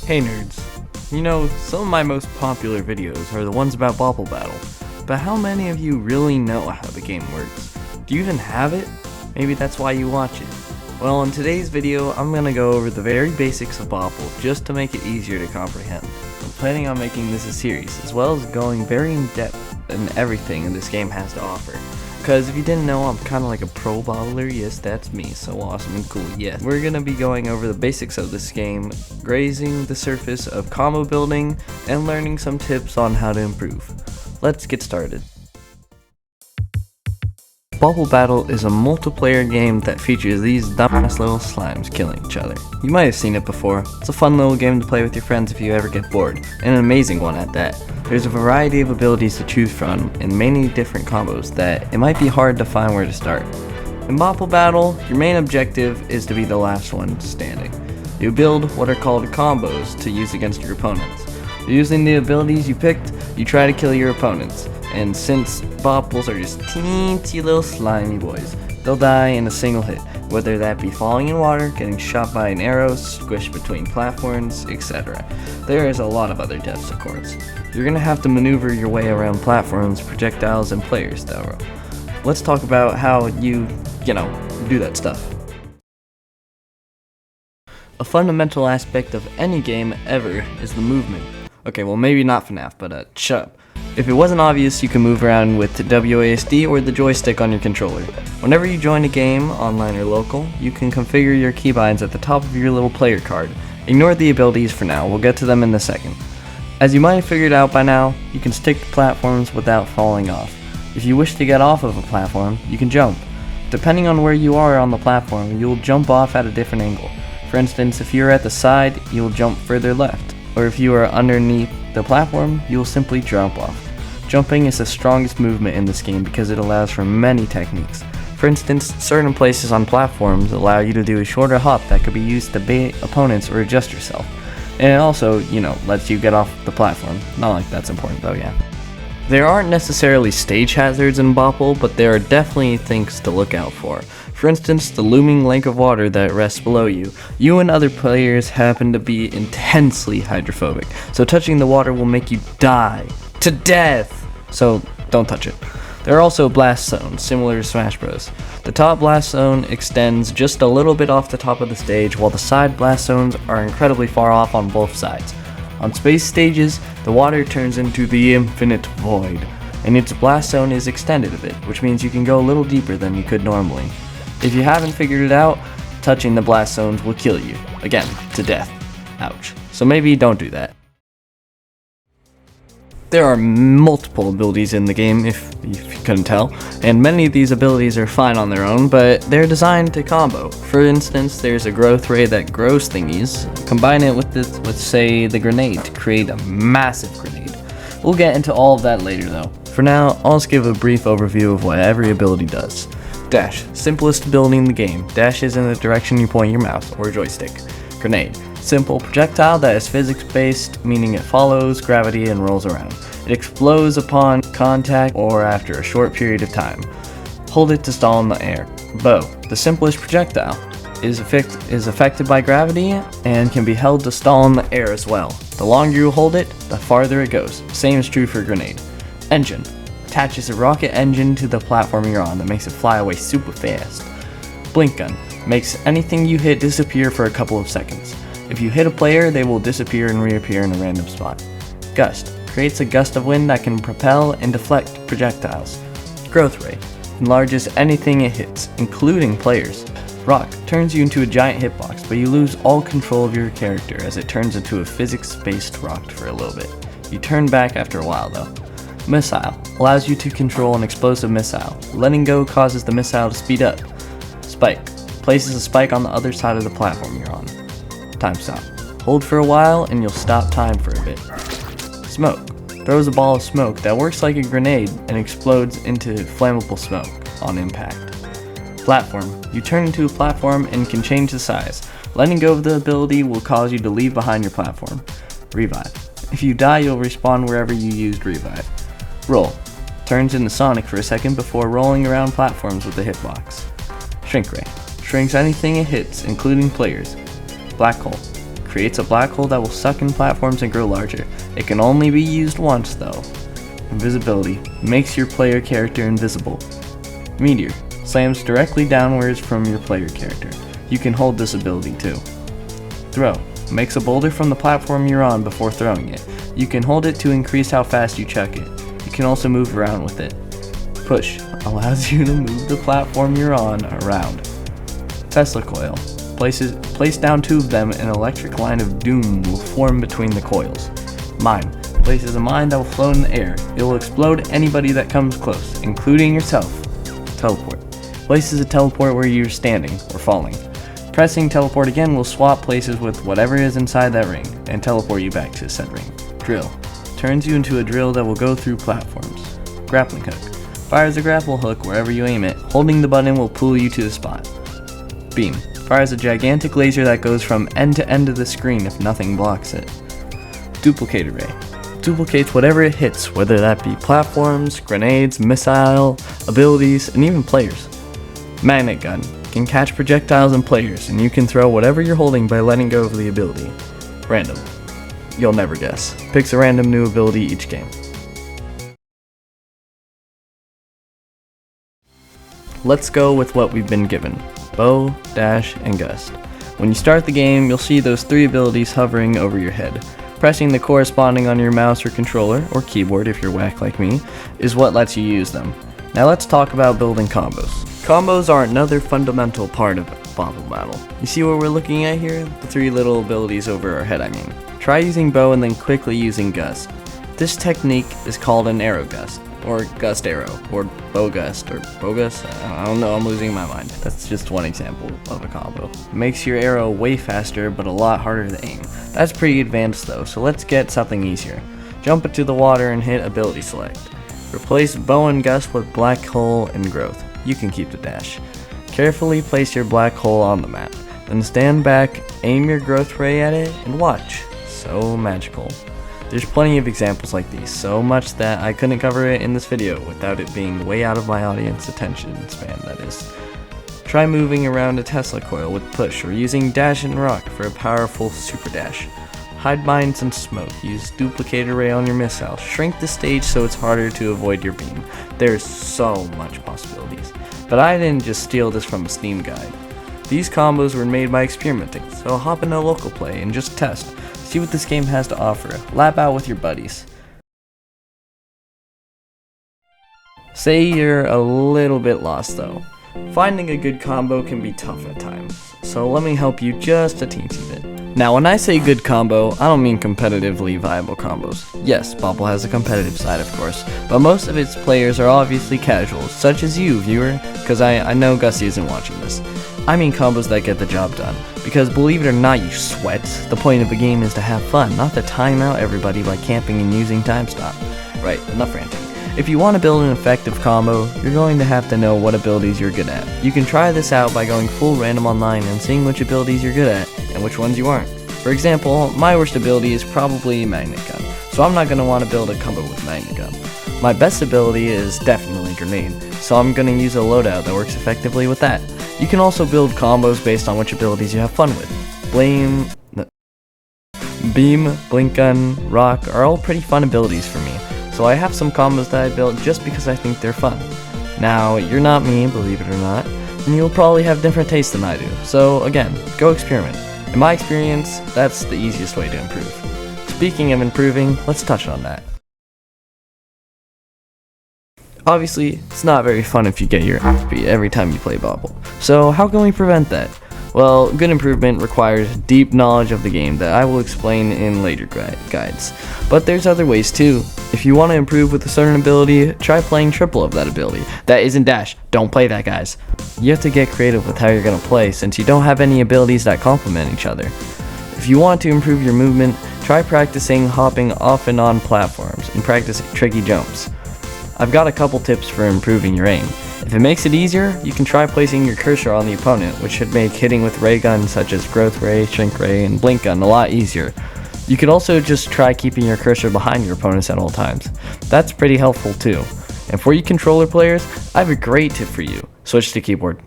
Hey nerds, you know, some of my most popular videos are the ones about BOPL Battle, but how many of you really know how the game works? Do you even have it? Maybe that's why you watch it. Well, in today's video, I'm going to go over the very basics of BOPL just to make it easier to comprehend. I'm planning on making this a series, as well as going very in depth in everything this game has to offer. Because if you didn't know, I'm kind of like a pro bottler. Yes, that's me, so awesome and cool. Yes, we're going to be going over the basics of this game, grazing the surface of combo building, and learning some tips on how to improve. Let's get started. BOPL Battle is a multiplayer game that features these dumbass little slimes killing each other. You might have seen it before. It's a fun little game to play with your friends if you ever get bored, and an amazing one at that. There's a variety of abilities to choose from and many different combos that it might be hard to find where to start. In BOPL Battle, your main objective is to be the last one standing. You build what are called combos to use against your opponents. Using the abilities you picked, you try to kill your opponents. And since BOPLs are just teensy little slimy boys, they'll die in a single hit, whether that be falling in water, getting shot by an arrow, squished between platforms, etc. There is a lot of other deaths, of course. You're gonna have to maneuver your way around platforms, projectiles, and players, though. Let's talk about how you do that stuff. A fundamental aspect of any game ever is the movement. Okay, well maybe not FNAF, but shut up. If it wasn't obvious, you can move around with the WASD or the joystick on your controller. Whenever you join a game, online or local, you can configure your keybinds at the top of your little player card. Ignore the abilities for now, we'll get to them in a second. As you might have figured out by now, you can stick to platforms without falling off. If you wish to get off of a platform, you can jump. Depending on where you are on the platform, you'll jump off at a different angle. For instance, if you're at the side, you'll jump further left. Or if you are underneath the platform, you'll simply jump off. Jumping is the strongest movement in this game because it allows for many techniques. For instance, certain places on platforms allow you to do a shorter hop that could be used to bait opponents or adjust yourself. And it also, lets you get off the platform. Not like that's important though, yeah. There aren't necessarily stage hazards in BOPL, but there are definitely things to look out for. For instance, the looming lake of water that rests below you. You and other players happen to be intensely hydrophobic, so touching the water will make you die to death, so don't touch it. There are also blast zones, similar to Smash Bros. The top blast zone extends just a little bit off the top of the stage, while the side blast zones are incredibly far off on both sides. On space stages, the water turns into the infinite void, and its blast zone is extended a bit, which means you can go a little deeper than you could normally. If you haven't figured it out, touching the blast zones will kill you, again, to death. Ouch. So maybe don't do that. There are multiple abilities in the game, if you couldn't tell, and many of these abilities are fine on their own, but they're designed to combo. For instance, there's a growth ray that grows thingies. Combine it with say, the grenade to create a massive grenade. We'll get into all of that later though. For now, I'll just give a brief overview of what every ability does. Dash, simplest ability in the game. Dash is in the direction you point your mouse or joystick. Grenade, simple projectile that is physics-based, meaning it follows gravity and rolls around. It explodes upon contact or after a short period of time. Hold it to stall in the air. Bow, the simplest projectile, is affected by gravity and can be held to stall in the air as well. The longer you hold it, the farther it goes. Same is true for grenade. Engine, attaches a rocket engine to the platform you're on that makes it fly away super fast. Blink gun, makes anything you hit disappear for a couple of seconds. If you hit a player, they will disappear and reappear in a random spot. Gust, creates a gust of wind that can propel and deflect projectiles. Growth ray, enlarges anything it hits, including players. Rock, turns you into a giant hitbox, but you lose all control of your character as it turns into a physics-based rock for a little bit. You turn back after a while though. Missile, allows you to control an explosive missile. Letting go causes the missile to speed up. Spike, places a spike on the other side of the platform you're on. Time stop, hold for a while and you'll stop time for a bit. Smoke, throws a ball of smoke that works like a grenade and explodes into flammable smoke on impact. Platform, you turn into a platform and can change the size. Letting go of the ability will cause you to leave behind your platform. Revive, if you die you'll respawn wherever you used revive. Roll, turns into Sonic for a second before rolling around platforms with the hitbox. Shrink ray, shrinks anything it hits, including players. Black hole, creates a black hole that will suck in platforms and grow larger. It can only be used once though. Invisibility makes your player character invisible. Meteor slams directly downwards from your player character. You can hold this ability too. Throw makes a boulder from the platform you're on before throwing it. You can hold it to increase how fast you chuck it. You can also move around with it. Push allows you to move the platform you're on around. Tesla coil. Place down two of them, an electric line of doom will form between the coils. Mine. Places a mine that will float in the air. It will explode anybody that comes close, including yourself. Teleport. Places a teleport where you're standing or falling. Pressing teleport again will swap places with whatever is inside that ring and teleport you back to said ring. Drill. Turns you into a drill that will go through platforms. Grappling hook. Fires a grapple hook wherever you aim it. Holding the button will pull you to the spot. Beam. Fires a gigantic laser that goes from end to end of the screen if nothing blocks it. Duplicate array. Duplicates whatever it hits, whether that be platforms, grenades, missile, abilities, and even players. Magnet gun. Can catch projectiles and players, and you can throw whatever you're holding by letting go of the ability. Random. You'll never guess. Picks a random new ability each game. Let's go with what we've been given. Bow, dash, and gust. When you start the game, you'll see those three abilities hovering over your head. Pressing the corresponding on your mouse or controller, or keyboard if you're whack like me, is what lets you use them. Now let's talk about building combos. Combos are another fundamental part of BOPL battle. You see what we're looking at here? The three little abilities over our head, I mean. Try using bow and then quickly using gust. This technique is called an arrow gust, or gust arrow, or bow gust, or bogus. I don't know, I'm losing my mind. That's just one example of a combo. Makes your arrow way faster, but a lot harder to aim. That's pretty advanced though, so let's get something easier. Jump into the water and hit ability select. Replace bow and gust with black hole and growth. You can keep the dash. Carefully place your black hole on the map. Then stand back, aim your growth ray at it, and watch. So magical. There's plenty of examples like these, so much that I couldn't cover it in this video without it being way out of my audience attention span, that is. Try moving around a Tesla coil with push, or using dash and rock for a powerful super dash. Hide mines and smoke, use duplicate array on your missile, shrink the stage so it's harder to avoid your beam. There's so much possibilities. But I didn't just steal this from a Steam guide. These combos were made by experimenting, so hop into local play and just test. See what this game has to offer. Lap out with your buddies. Say you're a little bit lost though. Finding a good combo can be tough at times, so let me help you just a teensy bit. Now when I say good combo, I don't mean competitively viable combos. Yes, BOPL has a competitive side of course, but most of its players are obviously casuals, such as you, viewer, because I know Gussie isn't watching this. I mean combos that get the job done, because believe it or not you sweats, the point of a game is to have fun, not to time out everybody by camping and using time stop. Right, enough ranting. If you want to build an effective combo, you're going to have to know what abilities you're good at. You can try this out by going full random online and seeing which abilities you're good at, and which ones you aren't. For example, my worst ability is probably Magnet Gun, so I'm not going to want to build a combo with Magnet Gun. My best ability is definitely Grenade, so I'm going to use a loadout that works effectively with that. You can also build combos based on which abilities you have fun with. Beam, Blink Gun, Rock are all pretty fun abilities for me, so I have some combos that I built just because I think they're fun. Now, you're not me, believe it or not, and you'll probably have different tastes than I do, so again, go experiment. In my experience, that's the easiest way to improve. Speaking of improving, let's touch on that. Obviously, it's not very fun if you get your ass beat every time you play BOPL. So how can we prevent that? Well, good improvement requires deep knowledge of the game that I will explain in later guides. But there's other ways too. If you want to improve with a certain ability, try playing triple of that ability. That isn't dash. Don't play that, guys. You have to get creative with how you're going to play since you don't have any abilities that complement each other. If you want to improve your movement, try practicing hopping off and on platforms and practice tricky jumps. I've got a couple tips for improving your aim. If it makes it easier, you can try placing your cursor on the opponent, which should make hitting with ray guns such as Growth Ray, Shrink Ray, and Blink Gun a lot easier. You could also just try keeping your cursor behind your opponents at all times. That's pretty helpful too. And for you controller players, I have a great tip for you. Switch to keyboard.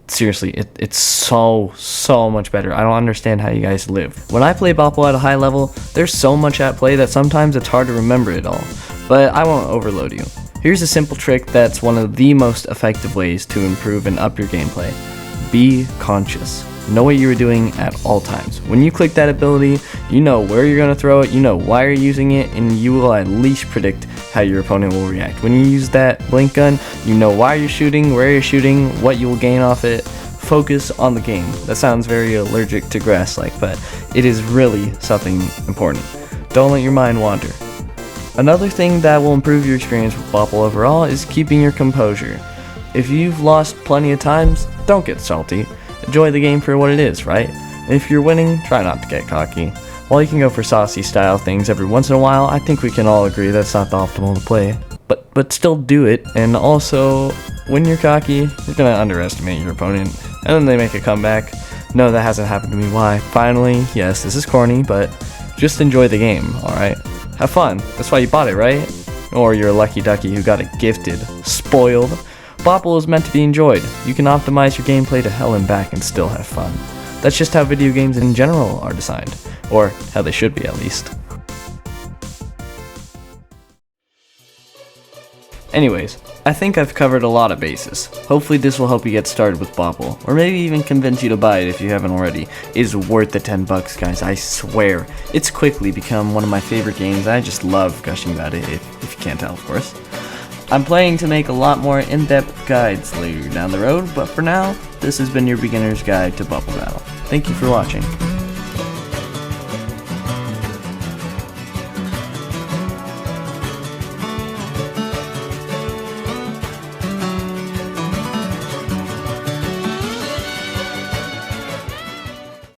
seriously, it's so much better. I don't understand how you guys live. When I play BOPL at a high level, there's so much at play that sometimes it's hard to remember it all, but I won't overload you. Here's a simple trick that's one of the most effective ways to improve and up your gameplay. Be conscious. Know what you are doing at all times. When you click that ability, you know where you're going to throw it, you know why you're using it, and you will at least predict how your opponent will react. When you use that blink gun, you know why you're shooting, where you're shooting, what you will gain off it. Focus on the game. That sounds very allergic to grass-like, but it is really something important. Don't let your mind wander. Another thing that will improve your experience with BOPL overall is keeping your composure. If you've lost plenty of times, don't get salty. Enjoy the game for what it is, right? If you're winning, try not to get cocky. While you can go for saucy style things every once in a while, I think we can all agree that's not the optimal to play. But still do it, and also, when you're cocky, you're gonna underestimate your opponent, and then they make a comeback. No, that hasn't happened to me. Why? Finally, yes, this is corny, but just enjoy the game, alright? Have fun. That's why you bought it, right? Or you're a lucky ducky who got it gifted. Spoiled. BOPL is meant to be enjoyed. You can optimize your gameplay to hell and back and still have fun. That's just how video games in general are designed. Or how they should be, at least. Anyways, I think I've covered a lot of bases. Hopefully this will help you get started with BOPL, or maybe even convince you to buy it if you haven't already. It is worth the 10 bucks, guys, I swear. It's quickly become one of my favorite games. I just love gushing about it, if you can't tell, of course. I'm planning to make a lot more in-depth guides later down the road, but for now, this has been your beginner's guide to BOPL Battle. Thank you for watching.